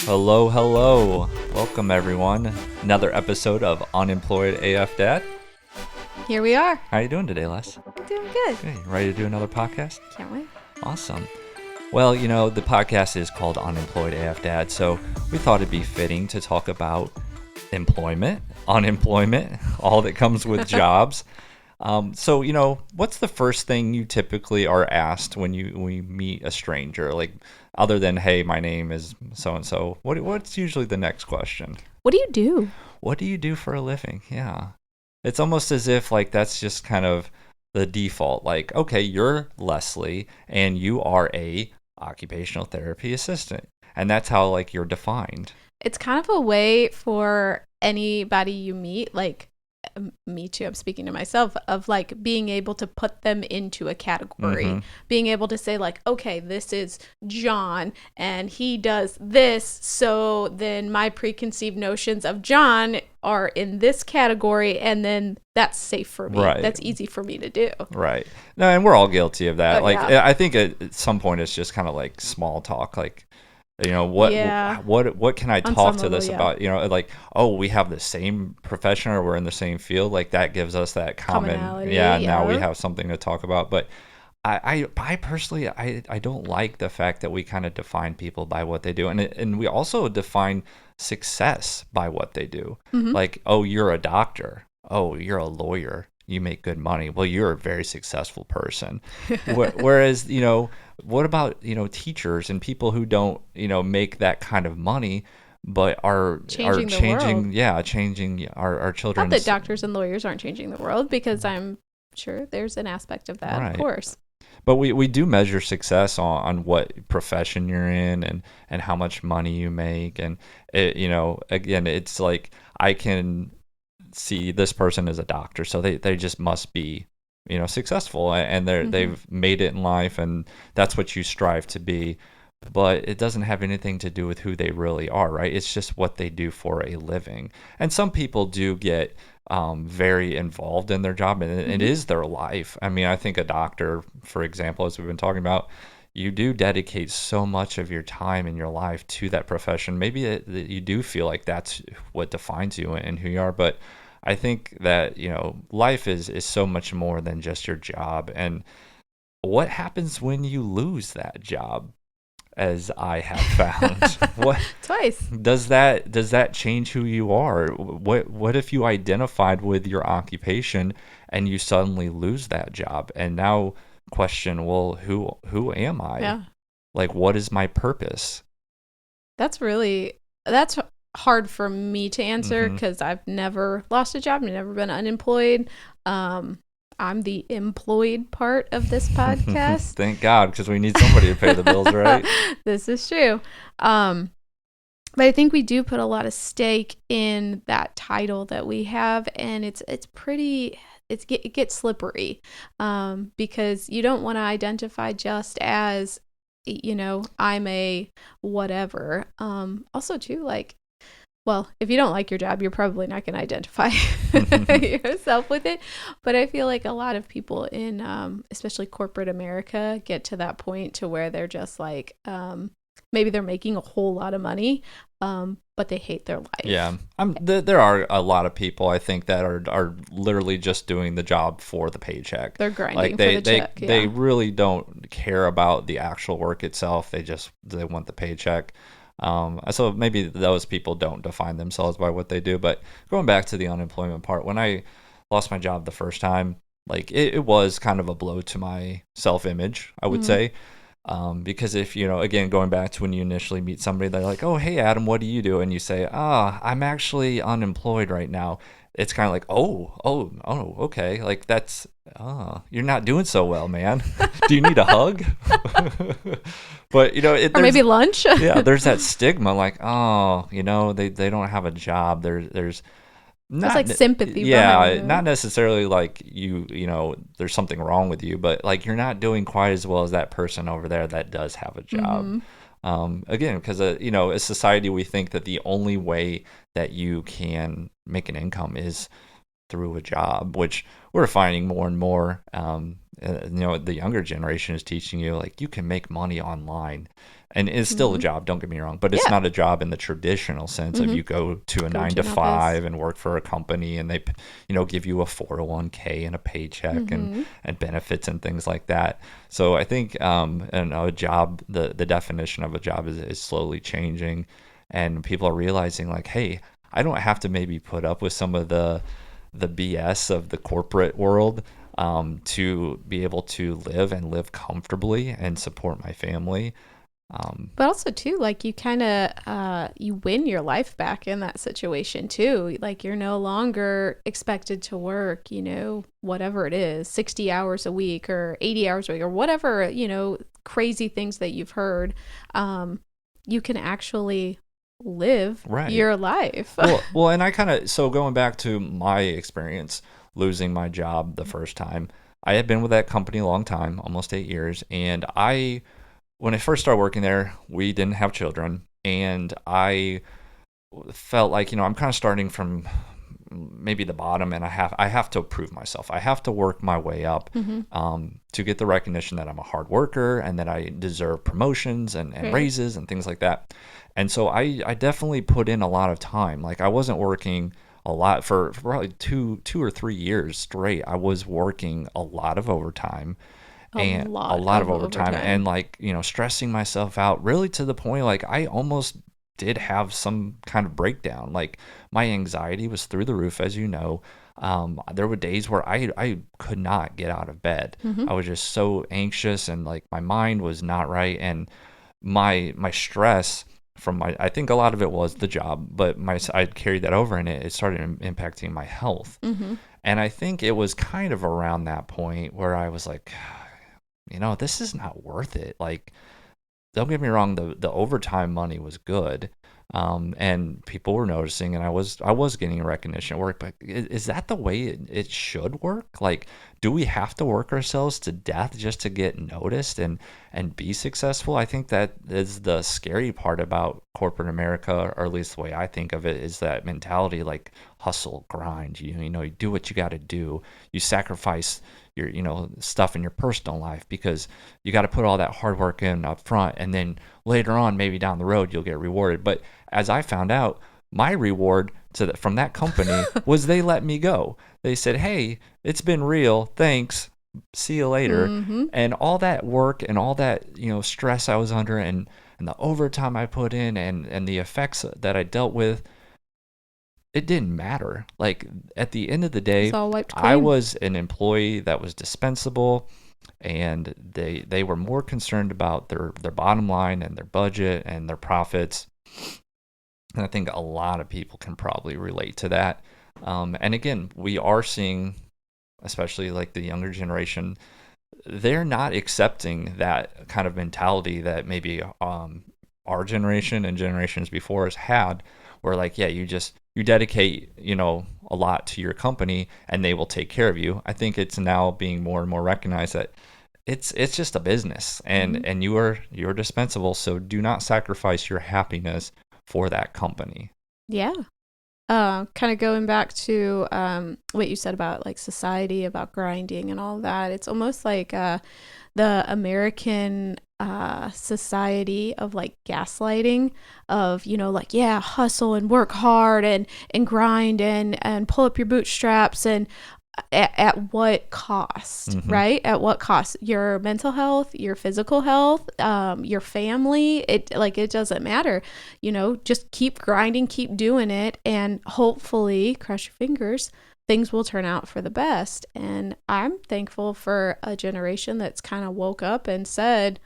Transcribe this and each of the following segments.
Hello, hello. Welcome, everyone. Another episode of Unemployed AF Dad. Here we are. How you doing today, Les? Doing good. Hey, ready to do another podcast? Can't wait. Awesome. Well, the podcast is called Unemployed AF Dad, so we thought it'd be fitting to talk about employment, unemployment, all that comes with jobs. So, what's the first thing you typically are asked when we meet a stranger? Like, other than, hey, my name is so-and-so, what's usually the next question? What do you do? What do you do for a living? Yeah. It's almost as if, like, that's just kind of the default. Like, okay, you're Leslie, and you are a occupational therapy assistant. And that's how, like, you're defined. It's kind of a way for anybody you meet, like me too, I'm speaking to myself, of like being able to put them into a category, being able to say like, okay, this is John and he does this, so then my preconceived notions of John are in this category, and then that's safe for me. Right. That's easy for me to do. Right. No, and we're all guilty of that. Oh, like, yeah. I think at some point it's just kind of like small talk, like, what can I On talk some to this level, yeah. about? Like, oh, we have the same profession or we're in the same field. Like, that gives us that common, Commonality, now we yeah. have something to talk about. But I personally, I don't like the fact that we kind of define people by what they do. And we also define success by what they do. Like, oh, you're a doctor. Oh, you're a lawyer. You make good money. Well, you're a very successful person. Whereas, what about, teachers and people who don't, make that kind of money, but are Changing the changing, world. changing our Not children's. that doctors and lawyers aren't changing the world, because I'm sure there's an aspect of that, Right. of course. But we do measure success on what profession you're in and how much money you make. And, again, it's like I can see this person as a doctor, so they just must be, successful, and they've made it in life, and that's what you strive to be. But it doesn't have anything to do with who they really are, right? It's just what they do for a living. And some people do get very involved in their job, and it is their life. I mean, I think a doctor, for example, as we've been talking about, you do dedicate so much of your time in your life to that profession. Maybe you do feel like that's what defines you and who you are, but I think that, life is so much more than just your job. And what happens when you lose that job, as I have found? What Twice. does that change who you are? What if you identified with your occupation and you suddenly lose that job and now question, well, who am I? Yeah. Like, what is my purpose? That's hard for me to answer, because I've never lost a job. I've never been unemployed. I'm the employed part of this podcast. Thank God, because we need somebody to pay the bills, right? This is true. But I think we do put a lot of stake in that title that we have, and it gets slippery, because you don't want to identify just as, I'm a whatever. Also too, like, well, if you don't like your job, you're probably not going to identify yourself with it. But I feel like a lot of people in, especially corporate America, get to that point to where they're just like, maybe they're making a whole lot of money, but they hate their life. Yeah, there are a lot of people, I think, that are literally just doing the job for the paycheck. They're grinding like for they the check. Yeah. they really don't care about the actual work itself. They want the paycheck. So maybe those people don't define themselves by what they do. But going back to the unemployment part, when I lost my job the first time, like it was kind of a blow to my self-image, I would say. Because if, again, going back to when you initially meet somebody, they're like, oh, hey, Adam, what do you do? And you say, I'm actually unemployed right now. It's kind of like, oh, okay. Like, that's, you're not doing so well, man. Do you need a hug? But, Or maybe lunch. Yeah, there's that stigma, like, they don't have a job. There's It's like sympathy. Yeah, behind it. not necessarily like there's something wrong with you, but like you're not doing quite as well as that person over there that does have a job. Again, because as society, we think that the only way that you can make an income is through a job, which we're finding more and more. The younger generation is teaching you like you can make money online, and it's still a Mm-hmm. job. Don't get me wrong, but it's Yeah. not a job in the traditional sense of Mm-hmm. you go to a Go nine to to an office. five and work for a company, and they, give you a 401k and a paycheck Mm-hmm. and benefits and things like that. So I think and a job, the definition of a job is slowly changing, and people are realizing like, hey, I don't have to maybe put up with some of the BS of the corporate world to be able to live comfortably and support my family. But also too, like you kind of you win your life back in that situation too. Like you're no longer expected to work, whatever it is, 60 hours a week or 80 hours a week or whatever, crazy things that you've heard. You can actually live Right. your life. Well, and I kind of, so going back to my experience losing my job the first time, I had been with that company a long time, almost 8 years, and when I first started working there, we didn't have children, and I felt like, I'm kind of starting from maybe the bottom, and I have to prove myself. I have to work my way up Mm-hmm. to get the recognition that I'm a hard worker and that I deserve promotions and Right. raises and things like that. And so I definitely put in a lot of time. Like I wasn't working a lot for probably 2 or 3 years straight. I was working a lot of overtime A and a lot lot of of overtime and overtime. like, stressing myself out really to the point like I almost did have some kind of breakdown. Like my anxiety was through the roof, as you know. There were days where I could not get out of bed. Mm-hmm. I was just so anxious and like my mind was not right. And my stress from I think a lot of it was the job, but I carried that over and it started impacting my health. Mm-hmm. And I think it was kind of around that point where I was like, this is not worth it. Like, don't get me wrong, the overtime money was good, and people were noticing, and I was getting recognition at work. But is that the way it should work? Like, do we have to work ourselves to death just to get noticed and be successful? I think that is the scary part about corporate America, or at least the way I think of it, is that mentality, like hustle, grind. You do what you got to do. You sacrifice your stuff in your personal life because you got to put all that hard work in up front, and then later on maybe down the road you'll get rewarded. But as I found out, my reward from that company was they let me go. They said, hey, it's been real, thanks, see you later. Mm-hmm. And all that work and all that stress I was under, and the overtime I put in, and the effects that I dealt with, it didn't matter. Like at the end of the It's day, all wiped I clean. was an employee that was dispensable, and they were more concerned about their bottom line and their budget and their profits. And I think a lot of people can probably relate to that. And again, we are seeing, especially like the younger generation, they're not accepting that kind of mentality that maybe our generation and generations before us had, where like, yeah, you dedicate a lot to your company and they will take care of you. I think it's now being more and more recognized that it's just a business, Mm-hmm. and you're dispensable, so do not sacrifice your happiness for that company. Yeah. Kind of going back to what you said about like society, about grinding and all that. It's almost like the American society of like gaslighting of, like, yeah, hustle and work hard and grind and pull up your bootstraps and at what cost, Hmm. right? At what cost? Your mental health, your physical health, your family. It doesn't matter. Just keep grinding, keep doing it, and hopefully, cross your fingers, things will turn out for the best. And I'm thankful for a generation that's kind of woke up and said,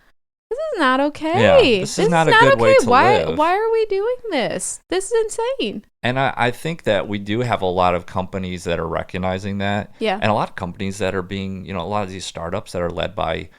"This is not Yeah, okay. this is This is not a not good way okay. to Why? live. Why are we doing this? This is insane." And I think that we do have a lot of companies that are recognizing that, Yeah. and a lot of companies that are being, a lot of these startups that are led by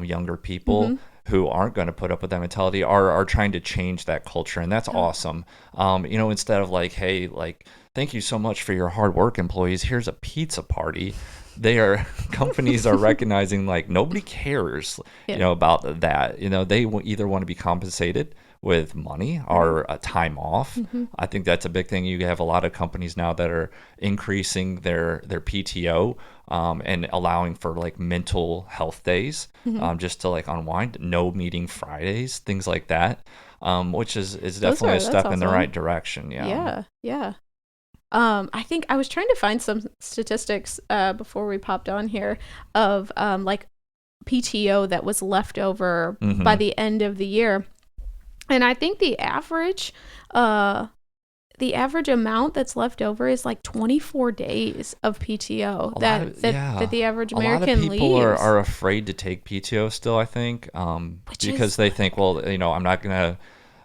younger people Mm-hmm. who aren't going to put up with that mentality are trying to change that culture, and that's Yeah. awesome. Instead of like, hey, like, thank you so much for your hard work, employees. Here's a pizza party. They are companies are recognizing like nobody cares, Yeah. about that. They either want to be compensated with money Right. are time off. Mm-hmm. I think that's a big thing. You have a lot of companies now that are increasing their PTO, and allowing for like mental health days, Mm-hmm. just to like unwind. No meeting Fridays, things like that, which is definitely a That's step in the awesome. right direction. Yeah. Yeah. Yeah. I think I was trying to find some statistics before we popped on here of like PTO that was left over by Mm-hmm. the end of the year. And I think uh the average amount that's left over is like 24 days of PTO A lot of that yeah, the average a lot of American people leaves, are afraid to take PTO still. I think, which because is they think, well,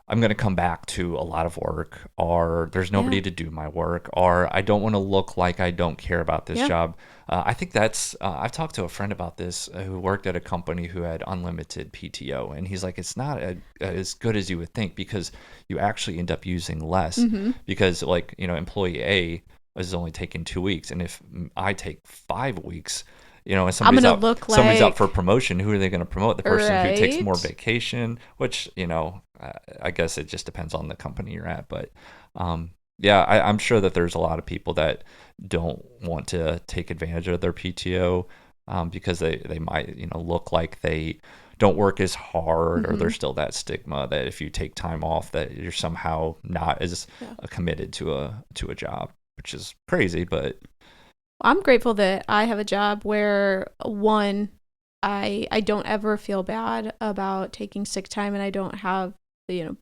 I'm gonna come back to a lot of work, or there's yeah. nobody to do my work, or I don't want to look like I don't care about this Yeah. job. I think that's. I've talked to a friend about this, who worked at a company who had unlimited PTO, and he's like, it's not as good as you would think, because you actually end up using less, Mhm. because like employee A is only taking 2 weeks, and if I take 5 weeks, and I'm going to look somebody's up for like promotion, who are they going to promote? The person who takes more right. vacation, which I guess it just depends on the company you're at. But yeah, I'm sure that there's a lot of people that don't want to take advantage of their PTO, because they might look like they don't work as hard, or there's Mhm. still that stigma that if you take time off that you're somehow not as Yeah. committed to a job, which is crazy. But I'm grateful that I have a job where one, I don't ever feel bad about taking sick time, and I don't have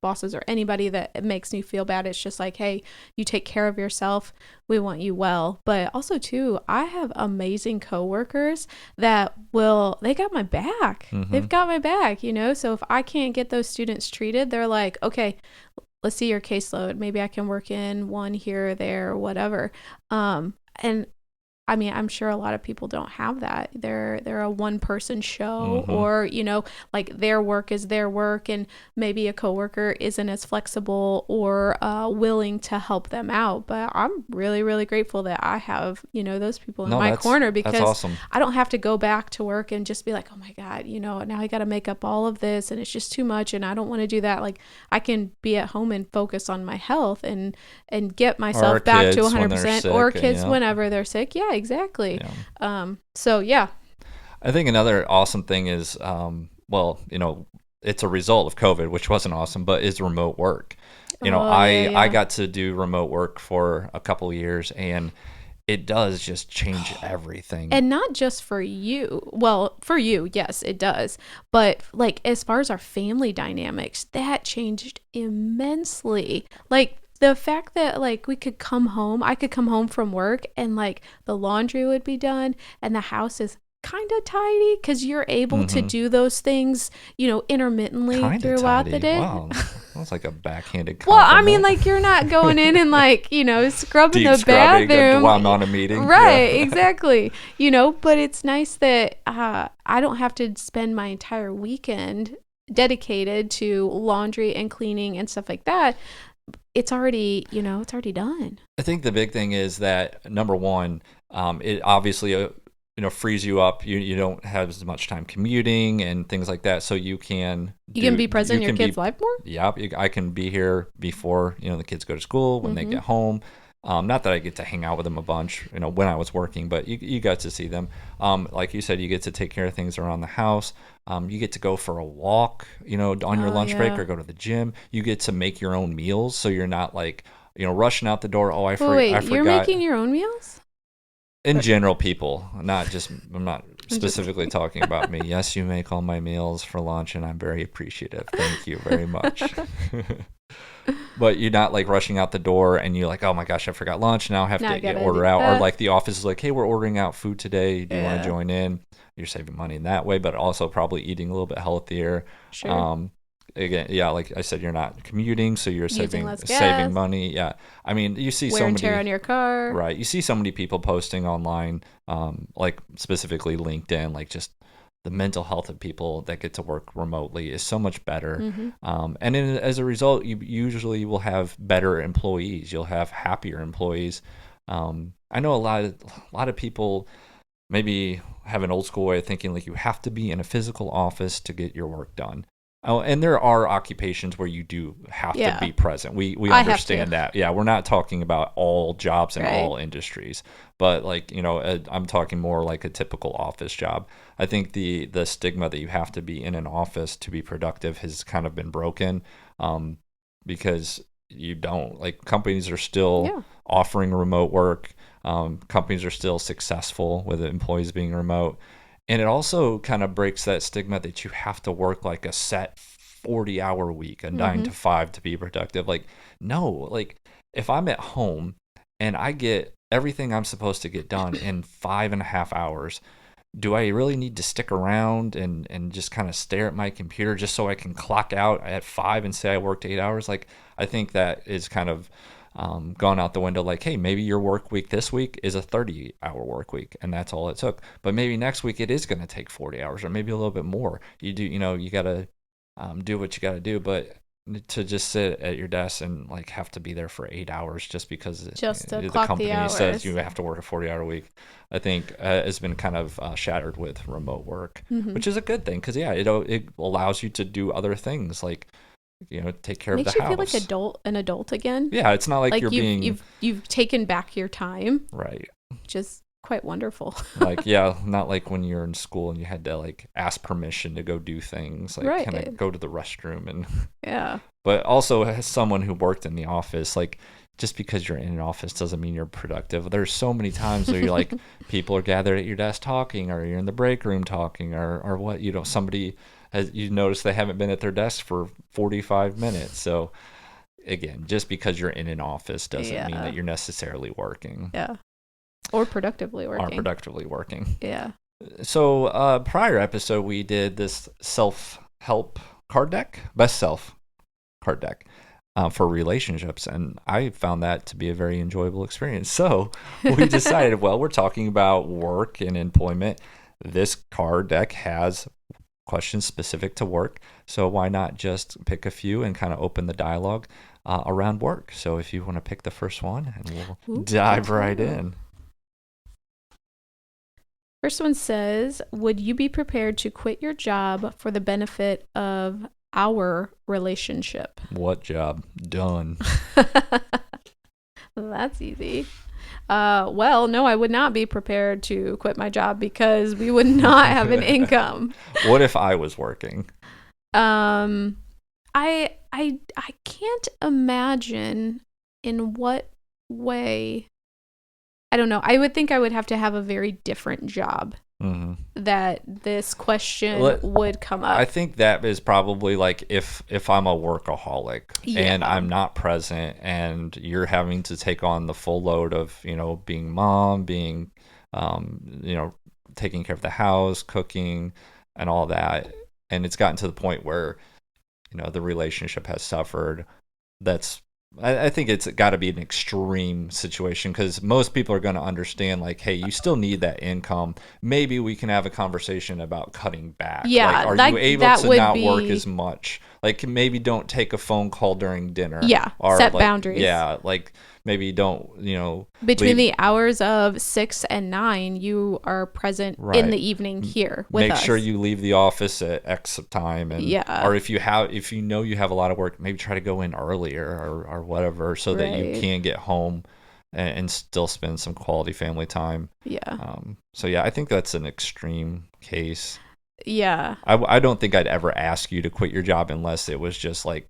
bosses or anybody that makes me feel bad. It's just like, hey, you take care of yourself. We want you well. But also too, I have amazing coworkers that they got my back. hmm They've got my back, So if I can't get those students treated, they're like, okay, let's see your caseload. Maybe I can work in one here or there or whatever. And I mean, I'm sure a lot of people don't have that. They're a one person show, hmm or like their work is their work, and maybe a coworker isn't as flexible or willing to help them out. But I'm really really grateful that I have those people in no, my corner, that's because awesome. I don't have to go back to work and just be like, oh my god, now I got to make up all of this, and it's just too much, and I don't want to do that. Like I can be at home and focus on my health and get Our myself back to kids when they're 100%, or sick, kids whenever they're sick. Yeah, exactly. yeah. So yeah. I think another awesome thing is, well, it's a result of COVID, which wasn't awesome, but is remote work. Oh yeah, I yeah. got to do remote work for a couple of years, and it does just change everything. And not just for you. Well, for you, yes, it does. But like as far as our family dynamics, that changed immensely. Like the fact that like I could come home from work, and like the laundry would be done and the house is kind of tidy, because you're able to hmm do those things, intermittently Kind of throughout the tidy. day. Wow, that's like a backhanded Well, I mean, compliment. like you're not going in and like, scrubbing Deep the scrubbing bathroom. while I'm on a meeting. Right, Yeah. exactly. But it's nice that I don't have to spend my entire weekend dedicated to laundry and cleaning and stuff like that. It's already done. I think the big thing is that, number one, it obviously frees you up. You don't have as much time commuting and things like that, so You can be present you in your can kid's be life more. yeah. I can be here before the kids go to school, when they Mm-hmm. get home. Not that I get to hang out with them a bunch, when I was working, but you got to see them. Like you said, you get to take care of things around the house. You get to go for a walk, on your Oh lunch break, yeah. or go to the gym. You get to make your own meals, so you're not like rushing out the door. Oh, I Wait, you're forgot. making your own meals? In Or, general, people, not just. I'm not I'm just specifically talking about me. Yes, you make all my meals for lunch, and I'm very appreciative. Thank you very much. But you're not like rushing out the door, and you're like, oh my gosh, I forgot lunch. Now I have now I to gotta do order out. Or that. like the office is like, hey, we're ordering out food today. Do you want to Yeah, join in? You're saving money in that way, but also probably eating a little bit healthier. sure. Um, Again, yeah, like I said, you're not commuting, so you're Using saving less saving gas, money. Yeah, I mean, you see wear so and tear many. on your car. Right. You see so many people posting online, like specifically LinkedIn, like just the mental health of people that get to work remotely is so much better. Mm-hmm. As a result, you usually will have better employees. You'll have happier employees. I know a lot of people maybe have an old school way of thinking, like you have to be in a physical office to get your work done. Oh, and there are occupations where you do have to Yeah. be present. We I have to. understand that. Yeah, we're not talking about all jobs in Right. all industries, but like, I'm talking more like a typical office job. I think the stigma that you have to be in an office to be productive has kind of been broken, um, because you don't. Like, companies are still Yeah. offering remote work. Companies are still successful with employees being remote. And it also kind of breaks that stigma that you have to work like a set 40-hour week, a nine Mm-hmm. to five to be productive. Like, no, like if I'm at home and I get everything I'm supposed to get done in 5.5 hours, do I really need to stick around and just kind of stare at my computer just so I can clock out at 5 and say I worked 8 hours? Like, I think that is kind of gone out the window. Like, hey, maybe your work week this week is a 30-hour work week and that's all it took. But maybe next week it is going to take 40 hours or maybe a little bit more. You got to do what you got to do. But to just sit at your desk and like have to be there for 8 hours just because Just to the clock the company says hours. you have to work a 40-hour week, I think has been kind of shattered with remote work, Mm-hmm. which is a good thing because yeah, it allows you to do other things like take care of the Makes you feel like house. an adult again. Yeah, it's not like you're Like being you've taken back your time, right. which is quite wonderful. Like, yeah, not like when you're in school and you had to like ask permission to go do things. Like, can I Right. go to the restroom? And Yeah. but also as someone who worked in the office, like just because you're in an office doesn't mean you're productive. There's so many times where you're like people are gathered at your desk talking, or you're in the break room talking, or what somebody has you notice they haven't been at their desk for 45 minutes. So again, just because you're in an office doesn't mean that Yeah. you're necessarily working Yeah. Or productively or working. productively working. Yeah. So, prior episode, we did this self help card deck, best self card deck for relationships. And I found that to be a very enjoyable experience. So, we decided, well, we're talking about work and employment. This card deck has questions specific to work. So, why not just pick a few and kind of open the dialogue around work? So, if you want to pick the first one, and we'll dive right Ooh. in. First one says, would you be prepared to quit your job for the benefit of our relationship? What job? Done. That's easy. Well, no, I would not be prepared to quit my job because we would not have an income. What if I was working? Um, I can't imagine in what way. I don't know. I would think I would have to have a very different job Mm-hmm. that this question would come up. I think that is probably like if I'm a workaholic and Yeah. I'm not present and you're having to take on the full load of, being mom, being, taking care of the house, cooking and all that. And it's gotten to the point where, the relationship has suffered. I think it's got to be an extreme situation because most people are going to understand, like, hey, you still need that income. Maybe we can have a conversation about cutting back. Like, Yeah, are you able that to would not work be as much? Like, maybe don't take a phone call during dinner. yeah, Or set like, boundaries. yeah, like maybe don't, Between leave. the hours of 6 and 9, you are present in Right. the evening here with Make us. sure you leave the office at X time, and Yeah. or if you know you have a lot of work, maybe try to go in earlier or whatever, so that you Right. can get home and still spend some quality family time. Yeah. So yeah, I think that's an extreme case. Yeah. I don't think I'd ever ask you to quit your job unless it was just like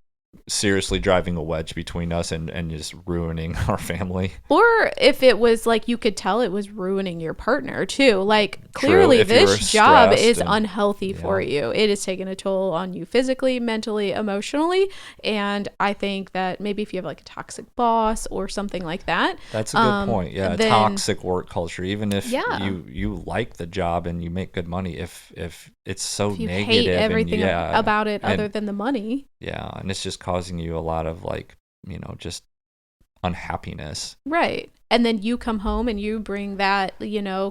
seriously driving a wedge between us and just ruining our family. Or if it was like you could tell it was ruining your partner too. Like True, clearly if you were this job stressed is and unhealthy for you. It is taking a toll on you physically, mentally, emotionally. And I think that maybe if you have like a toxic boss or something like that. That's a good point. Yeah, then- toxic work culture. Even if Yeah. you like the job and you make good money, if it's so If you negative hate everything and yeah, about it and, other than the money. yeah, and it's just causing you a lot of like just unhappiness. Right. And then you come home and you bring that,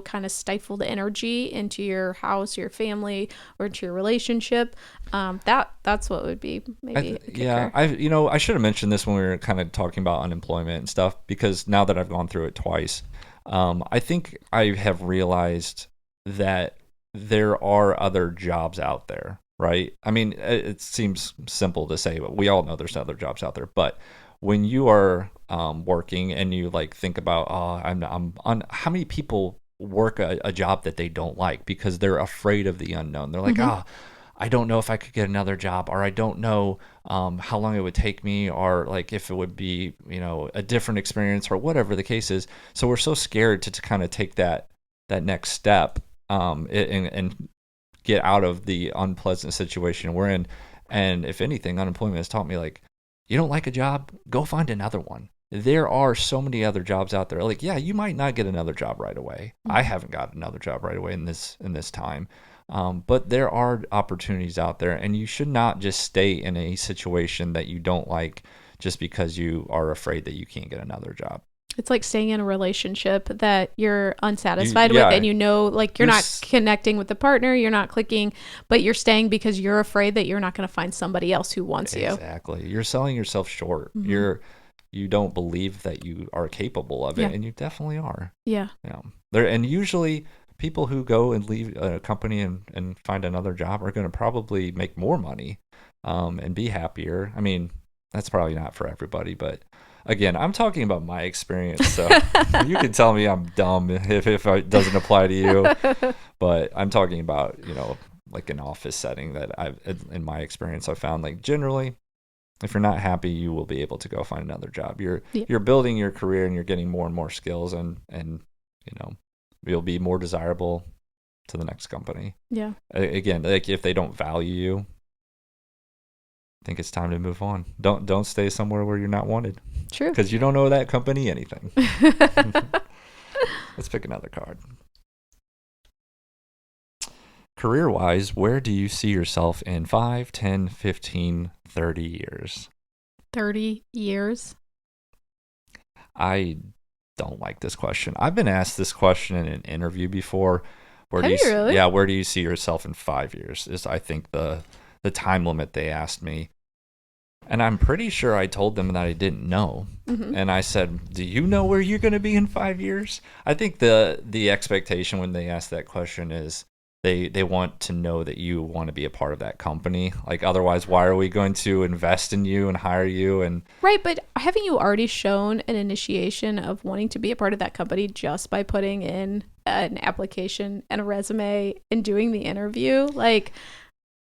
kind of stifled energy into your house, your family, or to your relationship. That's what would be maybe a kicker. Yeah, I should have mentioned this when we were kind of talking about unemployment and stuff, because now that I've gone through it twice, I think I have realized that there are other jobs out there, right? I mean, it seems simple to say, but we all know there's other jobs out there. But when you are working and you like think about, oh, I'm on, how many people work a job that they don't like because they're afraid of the unknown. They're like, Mm-hmm. ah, I don't know if I could get another job, or I don't know how long it would take me, or like if it would be, a different experience, or whatever the case is. So we're so scared to kind of take that next step, and get out of the unpleasant situation we're in. And if anything, unemployment has taught me, like, you don't like a job, go find another one. There are so many other jobs out there. Like, yeah, you might not get another job right away. I Mm-hmm. haven't got another job right away in this time. But there are opportunities out there, and you should not just stay in a situation that you don't like just because you are afraid that you can't get another job. It's like staying in a relationship that you're unsatisfied with, and Yeah, like you're you're not connecting with the partner, you're not clicking, but you're staying because you're afraid that you're not going to find somebody else who wants you. exactly. You're selling yourself short. Mm-hmm. You don't believe that you are capable of it, Yeah. and you definitely are. Yeah. There, and usually people who go and leave a company and find another job are going to probably make more money, and be happier. I mean, that's probably not for everybody, but again, I'm talking about my experience, so you can tell me I'm dumb if it doesn't apply to you, but I'm talking about, like an office setting that in my experience, I found, like, generally, if you're not happy, you will be able to go find another job. Yeah. You're building your career, and you're getting more and more skills, and you'll be more desirable to the next company. Yeah. Again, like, if they don't value you, I think it's time to move on. Don't stay somewhere where you're not wanted, True. because you don't owe that company anything. Let's pick another card. Career-wise, where do you see yourself in 5, 10, 15, 30 years? 30 years. I don't like this question. I've been asked this question in an interview before. Have you really? Yeah, where do you see yourself in 5 years? Is, I think, the time limit they asked me. And I'm pretty sure I told them that I didn't know. Mm-hmm. And I said, "Do you know where you're going to be in 5 years?" I think the expectation when they ask that question is they want to know that you want to be a part of that company. Like, otherwise, why are we going to invest in you and hire you? And Right, but haven't you already shown an initiation of wanting to be a part of that company just by putting in an application and a resume and doing the interview? Like,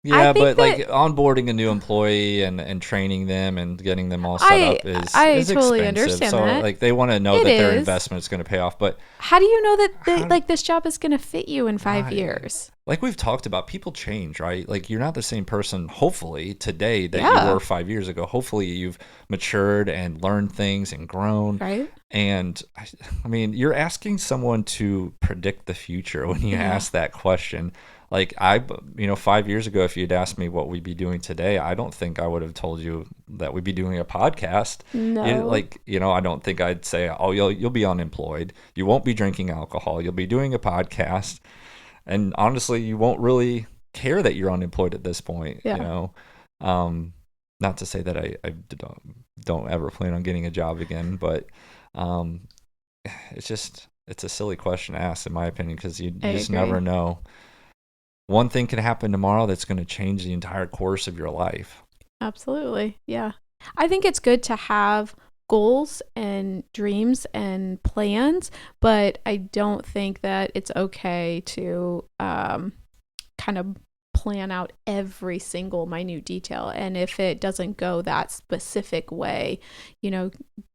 I yeah, think but that like onboarding a new employee and training them and getting them all set I up is I is totally expensive. understand So that. like, they want to know It that their is. investment is going to pay off. But How do you know that how, like this job is going to fit you in 5 years? like we've talked about, people change, right? Like, you're not the same person, hopefully, today that you Yeah. were 5 years ago. Hopefully, you've matured and learned things and grown. Right? And I mean, you're asking someone to predict the future when you Yeah. ask that question. Like, 5 years ago, if you'd asked me what we'd be doing today, I don't think I would have told you that we'd be doing a podcast. No. I don't think I'd say, "Oh, you'll be unemployed. You won't be drinking alcohol. You'll be doing a podcast." And honestly, you won't really care that you're unemployed at this point. Yeah. Not to say that I don't ever plan on getting a job again, but um, it's a silly question to ask, in my opinion, because you I just agree. never know. One thing can happen tomorrow that's going to change the entire course of your life. Absolutely. Yeah. I think it's good to have goals and dreams and plans, but I don't think that it's okay to kind of plan out every single minute detail. And if it doesn't go that specific way,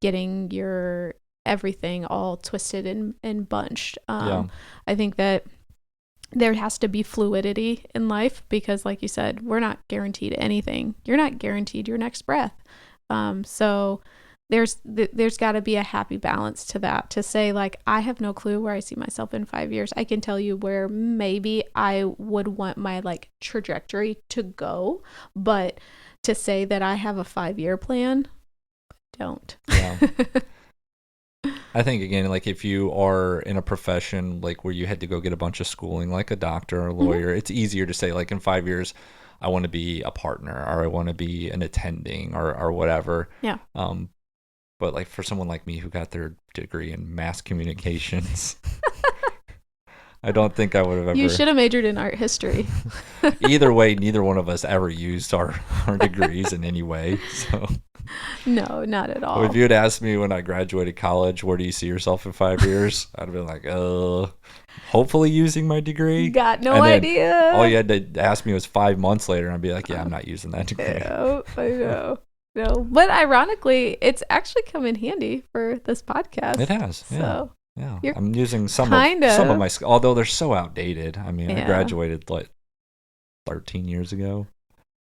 getting your everything all twisted and bunched. Yeah. I think that there has to be fluidity in life because, like you said, we're not guaranteed anything. You're not guaranteed your next breath. So there's got to be a happy balance to that, to say, like, I have no clue where I see myself in 5 years. I can tell you where maybe I would want my like trajectory to go, but to say that I have a 5-year plan, don't. Yeah. I think, again, like, if you are in a profession like where you had to go get a bunch of schooling, like a doctor or a lawyer, it's easier to say, like, in 5 years, I want to be a partner, or I want to be an attending, or whatever. Yeah. But like, for someone like me who got their degree in mass communications, I don't think I would have You ever. should have majored in art history. Either way, neither one of us ever used our degrees in any way. So No, not at if all. you had asked me when I graduated college, where do you see yourself in 5 years? I'd have been like, hopefully using my degree. Got no And then all idea. you had to ask me was 5 months later, and I'd be like, yeah, I'm not using that degree. I know. No, but ironically, it's actually come in handy for this podcast. It has, yeah. So Yeah, you're I'm using some kind of of. my, although they're so outdated. I mean, I Yeah. graduated like 13 years ago,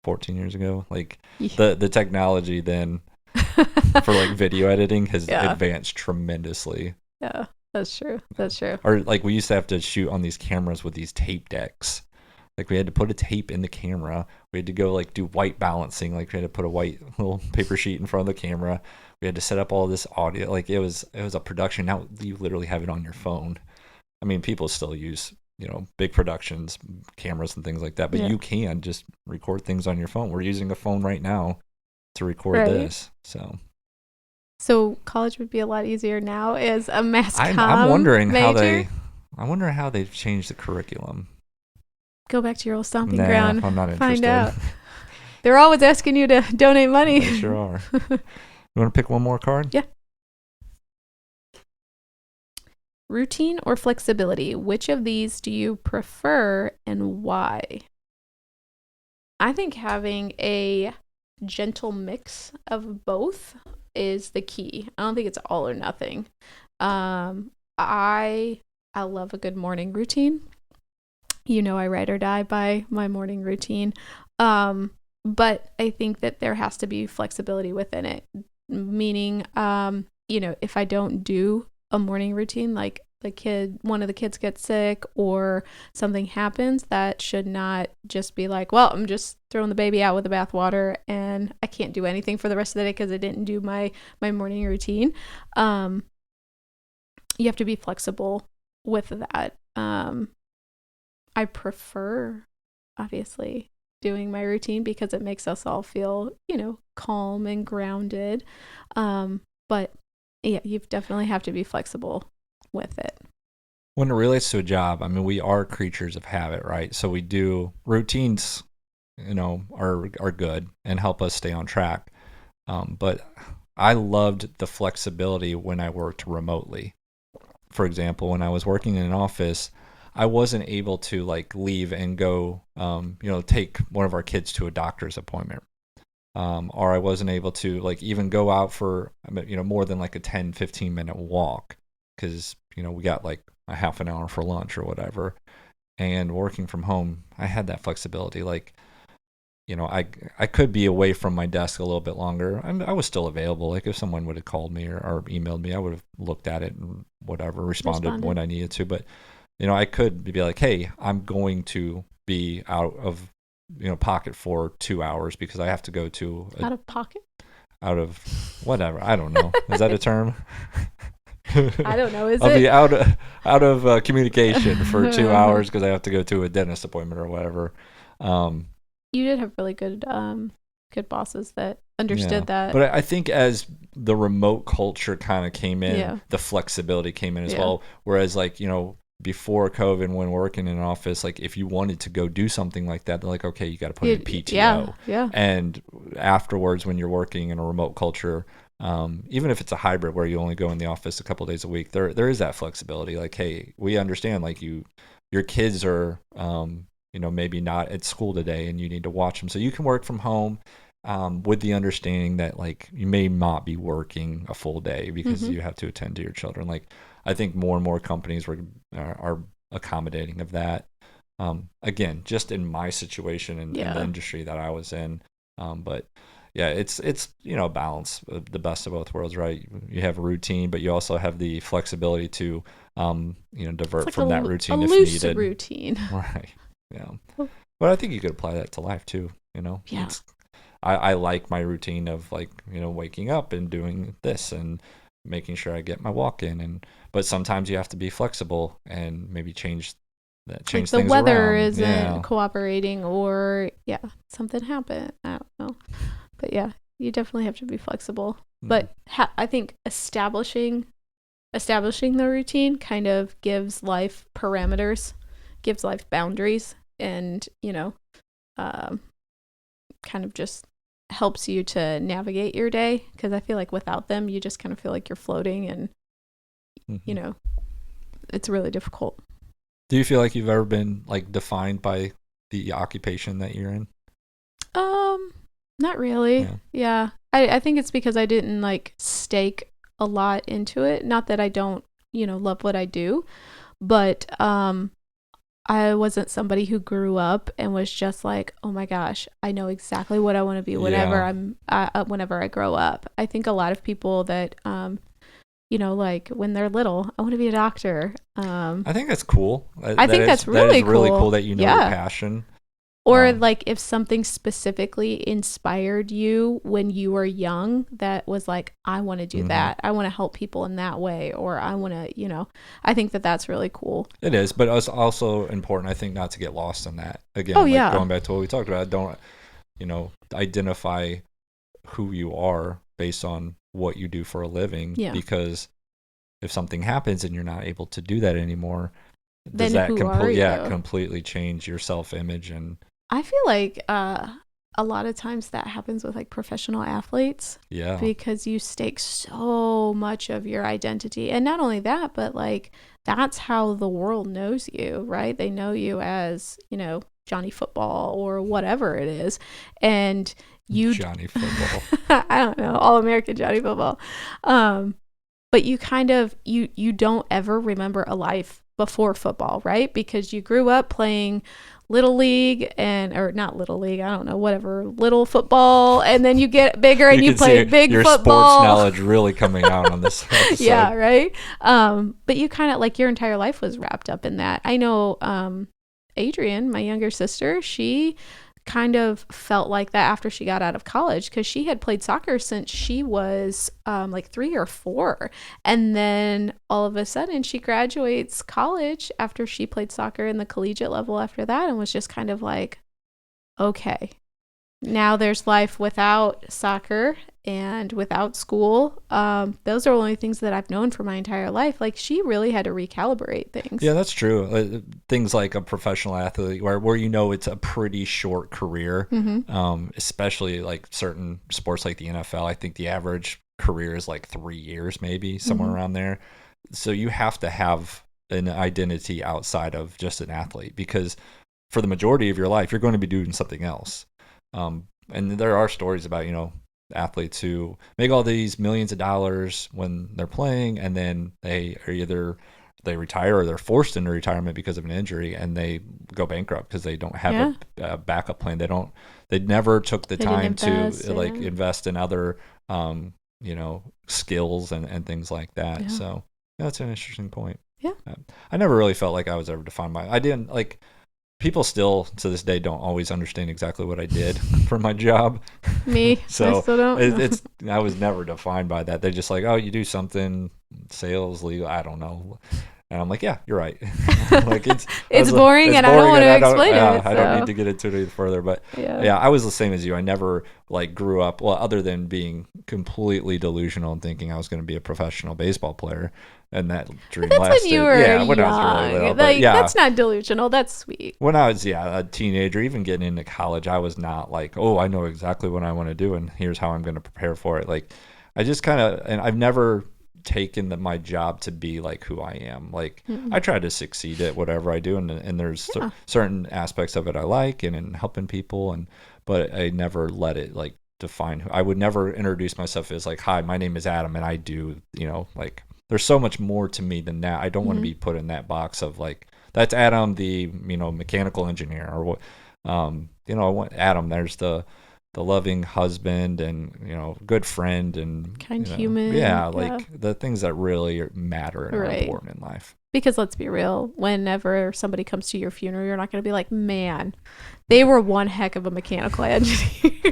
14 years ago. Like Yeah. the technology then for like video editing has Yeah. advanced tremendously. Yeah, that's true. That's true. Or like we used to have to shoot on these cameras with these tape decks. Like we had to put a tape in the camera. We had to go like do white balancing. Like we had to put a white little paper sheet in front of the camera. We had to set up all this audio. Like it was a production. Now you literally have it on your phone. I mean, people still use, big productions, cameras and things like that, but Yeah. you can just record things on your phone. We're using a phone right now to record Right. this. So college would be a lot easier now as a mass comm I'm wondering major. how they've changed the curriculum. Go back to your old stomping Nah, ground. I'm not interested. Find out. They're always asking you to donate money. They sure are. You want to pick one more card? Yeah. Routine or flexibility? Which of these do you prefer and why? I think having a gentle mix of both is the key. I don't think it's all or nothing. I love a good morning routine. I ride or die by my morning routine. But I think that there has to be flexibility within it. Meaning, if I don't do a morning routine, like one of the kids gets sick or something happens, that should not just be like, well, I'm just throwing the baby out with the bathwater and I can't do anything for the rest of the day because I didn't do my morning routine. You have to be flexible with that. I prefer, obviously, doing my routine because it makes us all feel, calm and grounded. But yeah, you definitely have to be flexible with it. When it relates to a job, I mean, we are creatures of habit, right? So we do routines, are good and help us stay on track. But I loved the flexibility when I worked remotely. For example, when I was working in an office, I wasn't able to like leave and go, take one of our kids to a doctor's appointment. Or I wasn't able to like even go out for, more than like a 10, 15-minute walk because, we got like a half an hour for lunch or whatever. And working from home, I had that flexibility. Like, I could be away from my desk a little bit longer. I was still available. Like if someone would have called me or emailed me, I would have looked at it and whatever, responded when I needed to. But, I could be like, hey, I'm going to be out of, pocket for 2 hours because I have to go to Out of pocket? Out of whatever. I don't know. Is that a term? I don't know. I'll be out of communication for 2 hours because I have to go to a dentist appointment or whatever. You did have really good bosses that understood that. But I think as the remote culture kind of came in, the flexibility came in as well. Whereas like, before COVID, when working in an office, like if you wanted to go do something like that, they're like, okay, you got to put in PTO. Yeah. And afterwards, when you're working in a remote culture, even if it's a hybrid where you only go in the office a couple of days a week, there is that flexibility. Like, hey, we understand like your kids are, maybe not at school today and you need to watch them. So you can work from home with the understanding that like you may not be working a full day because you have to attend to your children. Like I think more and more companies are accommodating of that. Again, just in my situation and in the industry that I was in. But yeah, it's balance, the best of both worlds, right? You have a routine, but you also have the flexibility to divert like from that routine a if loose needed. Routine. Right. Yeah. But I think you could apply that to life too, Yeah. I like my routine of like, waking up and doing this and making sure I get my walk in but sometimes you have to be flexible and maybe change like things the weather around. isn't cooperating or something happened. I don't know. But yeah, you definitely have to be flexible. But I think establishing establishing the routine kind of gives life parameters, gives life boundaries, and, um, kind of just helps you to navigate your day. Because I feel like without them, you just kind of feel like you're floating, and, it's really difficult. Do you feel like you've ever been like defined by the occupation that you're in? Not really. Yeah. I think it's because I didn't like stake a lot into it. Not that I don't, love what I do, but I wasn't somebody who grew up and was just like, oh my gosh, I know exactly what I want to be whenever whenever I grow up. I think a lot of people that like when they're little, I want to be a doctor. I think that's cool. I think that's really really cool that you know your passion. Or like if something specifically inspired you when you were young that was like, I want to do that. I want to help people in that way. Or I want to, I think that that's really cool. It is, but it's also important, I think, not to get lost in that. Again, going back to what we talked about, don't, identify who you are based on what you do for a living. Yeah. Because if something happens and you're not able to do that anymore, does that completely change your self-image? And I feel like a lot of times that happens with like professional athletes. Yeah. Because you stake so much of your identity. And not only that, but like that's how the world knows you, right? They know you as, Johnny Football or whatever it is. And you Johnny Football. I don't know, All-American Johnny Football. But you kind of you don't ever remember a life before football, right? Because you grew up playing little league or not little league, I don't know, whatever, little football, and then you get bigger and you play big your football. Sports knowledge really coming out on this episode. Yeah, right. But you kind of like your entire life was wrapped up in that. I know Adrian, my younger sister, she kind of felt like that after she got out of college because she had played soccer since she was like 3 or 4, and then all of a sudden she graduates college after she played soccer in the collegiate level after that, and was just kind of like, okay, now there's life without soccer and without school. Those are only things that I've known for my entire life. Like she really had to recalibrate things. Yeah, that's true. Things like a professional athlete where it's a pretty short career, especially like certain sports like the NFL. I think the average career is like 3 years, maybe somewhere around there. So you have to have an identity outside of just an athlete, because for the majority of your life, you're going to be doing something else. And there are stories about, athletes who make all these millions of dollars when they're playing, and then they retire or they're forced into retirement because of an injury, and they go bankrupt because they don't have a backup plan. They never took the time to invest in other, skills and things like that. Yeah. So that's an interesting point. Yeah. I never really felt like I was ever defined by, I didn't like, people still to this day don't always understand exactly what I did for my job. Me, so I still don't. I was never defined by that. They're just like, oh, you do something, sales, legal, I don't know. And I'm like, yeah, you're right. Like it's boring, and I don't want to explain it. I don't need to get into it any further. But yeah, I was the same as you. I never like grew up, well, other than being completely delusional and thinking I was going to be a professional baseball player. And that dream lasted. When you were young. When I was really little. That's not delusional. That's sweet. When I was, a teenager, even getting into college, I was not like, oh, I know exactly what I want to do, and here's how I'm going to prepare for it. Like, I just kind of, and I've never taken my job to be like who I am. Like, I try to succeed at whatever I do, and there's certain aspects of it I like, and in helping people, but I never let it like define who. I would never introduce myself as like, hi, my name is Adam, and I do, like. There's so much more to me than that. I don't want to be put in that box of like, that's Adam, the mechanical engineer, or what. I want Adam. There's the loving husband and good friend and kind human. Yeah, like the things that really matter and are important in life. Because let's be real, whenever somebody comes to your funeral, you're not going to be like, man, they were one heck of a mechanical engineer.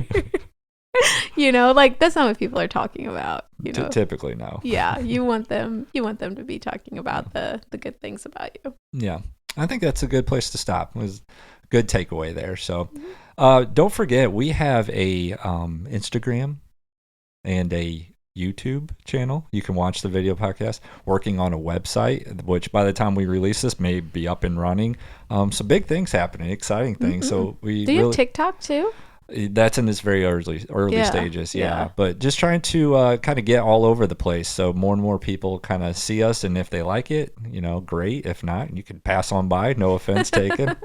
Like that's not what people are talking about. Typically, no. Yeah, you want them to be talking about the good things about you. Yeah, I think that's a good place to stop. It was a good takeaway there. So, don't forget we have a Instagram and a YouTube channel. You can watch the video podcast. Working on a website, which by the time we release this may be up and running. So big things happening, exciting things. So we Do you really have TikTok too? that's in its very early Yeah, stages, yeah. but just trying to kind of get all over the place so more and more people kind of see us, and if they like it, great. If not, you can pass on by, no offense taken.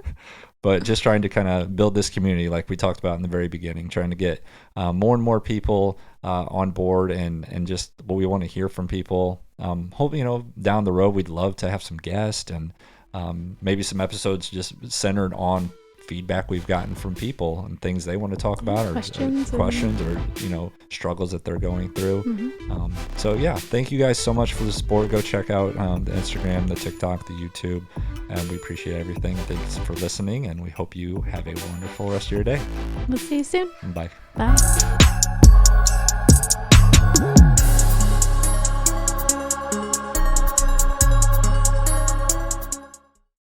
But just trying to kind of build this community like we talked about in the very beginning, trying to get more and more people on board, and just what we want to hear from people. Hope, down the road we'd love to have some guests, and maybe some episodes just centered on feedback we've gotten from people and things they want to talk about, or questions or struggles that they're going through. So yeah, thank you guys so much for the support. Go check out the Instagram, the TikTok, the YouTube, and we appreciate everything. Thanks for listening, and we hope you have a wonderful rest of your day. We'll see you soon. Bye. Bye.